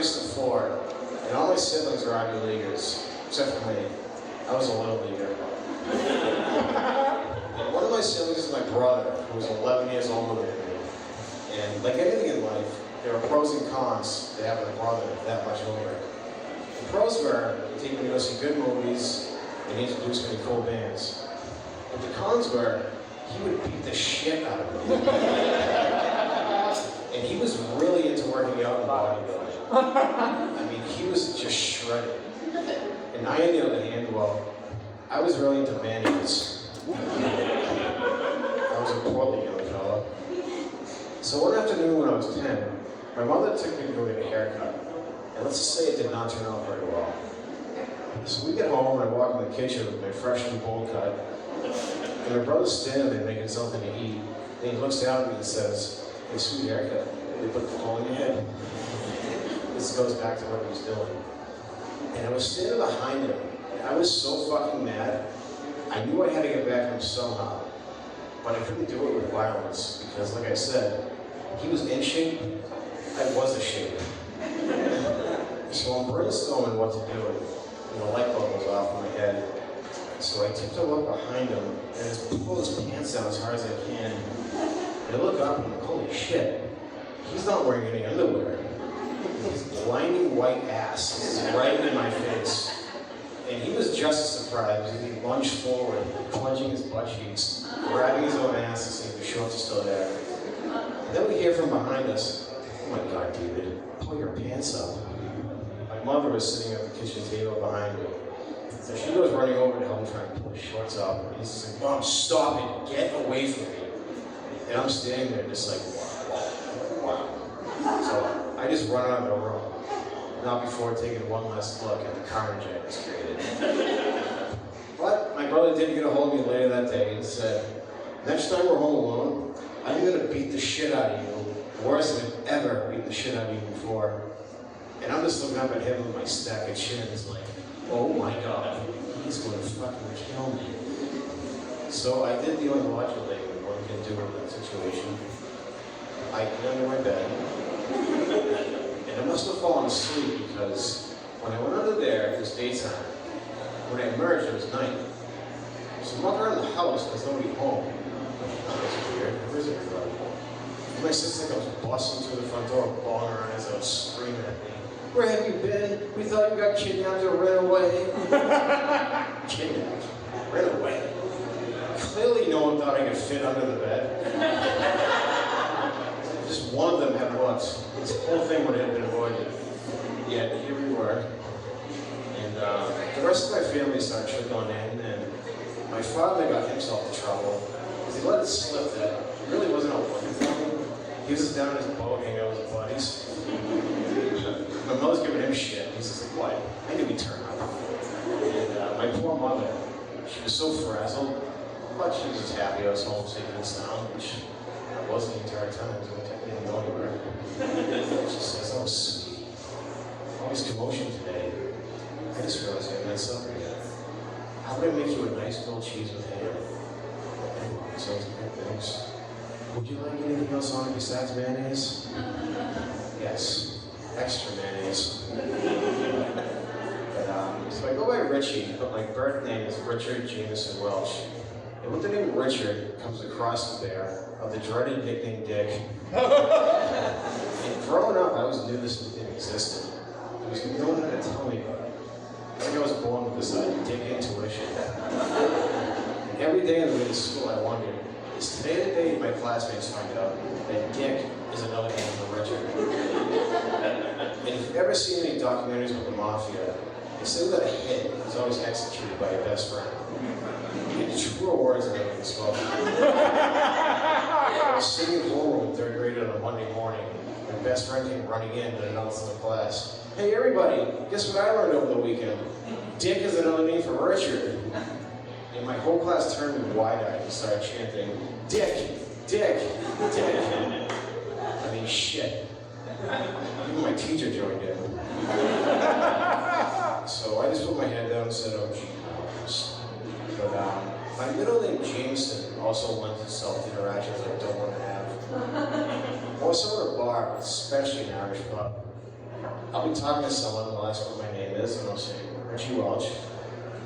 youngest of four, and all my siblings were Ivy Leaguers, except for me. I was a little leaguer. And one of my siblings is my brother, who was 11 years older than me. And like anything in life, there are pros and cons to having a brother that much older. The pros were taking me to go see good movies and he introduced me to cool bands. But the cons were he would beat the shit out of me. And he was really into working out and bodybuilding. I mean, he was just shredded. And I, on the other hand, well, I was really into man-eaters. I was a portly young fella. So one afternoon when I was 10, my mother took me to go get a haircut. And let's just say it did not turn out very well. So we get home and I walk in the kitchen with my freshly bowl cut. And my brother's standing there making something to eat. And he looks down at me and says, "Hey, sweet haircut. They put the hole in your head." This goes back to what he was doing. And I was standing behind him. And I was so fucking mad. I knew I had to get back at him somehow. But I couldn't do it with violence because, like I said, he was in shape. I was a shape. So I'm brainstorming what to do, and the light bulb goes off in my head. So I tiptoe up behind him and just pull his pants down as hard as I can. And I look up and I'm like, holy shit, he's not wearing any underwear. His blinding white ass is right in my face. And he was just as surprised as he lunged forward, plunging his butt cheeks, grabbing his own ass to see if the shorts are still there. And then we hear from behind us, "Oh my God, David, pull your pants up." My mother was sitting at the kitchen table behind me. So she goes running over to help him try and pull his shorts up. And he's just like, "Mom, stop it, get away from me." And I'm standing there just like, wow. So I just run out of the room. Not before taking one last look at the carnage I just created. But my brother did get a hold of me later that day and said, "Next time we're home alone, I'm gonna beat the shit out of you, worse than I've ever beaten the shit out of you before." And I'm just looking up at him with my stack of chins like, oh my God, he's gonna fucking kill me. So I did the unlogical thing that one can do in that situation. I got under my bed. And I must have fallen asleep because when I went under there, it was daytime. When I emerged, it was night. So I'm walking around the house, there's nobody home. Oh, that's weird. Where's everybody? My sister comes busting through the front door, bawling her eyes out, screaming at me. "Where have you been? We thought you got kidnapped or ran away." Kidnapped? Ran away? Clearly no one thought I could fit under the bed. Just one of them had looked. This whole thing would have been avoided. Yet here we were. And the rest of my family started trickling in, and my father got himself in trouble because he let it slip that it really wasn't all working for him. He was just down in his boat hanging out with his buddies. My mother's giving him shit. He's just like, "What? I knew he'd turn up." And my poor mother, she was so frazzled, but she was just happy I was home safe and sound, which I wasn't the entire time. I didn't go anywhere. She says, "Oh, sweetie, all this commotion today. I just realized I haven't had supper yet. How about I make you a nice grilled cheese with ham?" Sounds good, thanks. "Would you like anything else on it besides mayonnaise?" "Yes. Extra mayonnaise." So I go by Richie, but my birth name is Richard Jameson Welch. And with the name Richard comes a cross bear of the dreaded nickname Dick. And growing up, I always knew this thing existed. There was no one to tell me about it. I think I was born with this Dick intuition. And every day on the way to school, I wondered, is today the day my classmates find out that Dick is another name for Richard? And if you've ever seen any documentaries about the mafia, they say that a hit is always executed by your best friend. And truer words than I've been spoken. I was sitting in homeroom in third grade on a Monday morning. My best friend came running in and announced in the class, "Hey everybody, guess what I learned over the weekend? Dick is another name for Richard." And my whole class turned me wide-eyed and started chanting, "Dick, Dick, Dick." I mean, shit. Even my teacher joined in. So I just put my head down and said, "Oh, gee, but my middle name, Jameson, also lends itself to interactions I don't want to have. Also at a bar, especially an Irish pub. I'll be talking to someone, they'll ask what my name is, and I'll say, Richie Welch.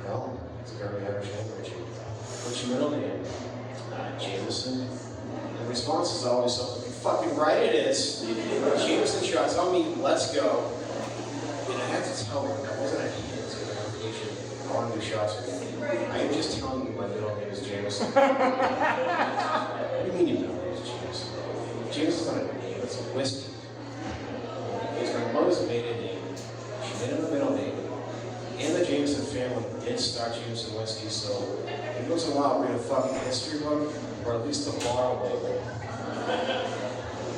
No, it's a very average name, Richie. What's your middle name? Jameson. And the response is always something, fucking right it is. Jameson shots on me, let's go. And I have to tell them, that wasn't a hint of an application on do shots with me. I am just telling you my middle name is Jameson. What do you mean your middle name is Jameson? Jameson's not a name, it's a whiskey. It's my mother's maiden name. She made him a middle name. And the Jameson family did start Jameson whiskey, so every once in a while read a fucking history book, or at least the bottle label.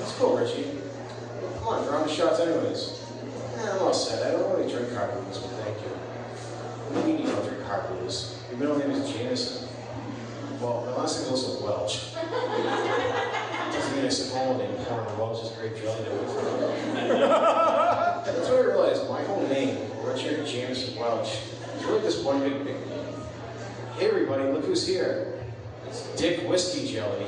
It's cool, Richie. Come on, draw the shots anyways. I'm all set. I don't really drink hard blues, but thank you. What do you mean you don't drink hard blues? Your middle name is Jameson. Well, my last name is also Welch. Doesn't mean I sit home and pour in Welch's grape jelly to it. That's what I realized. My whole name, Richard Jameson Welch, is really just one big name. Hey everybody, look who's here. It's Dick Whiskey Jelly.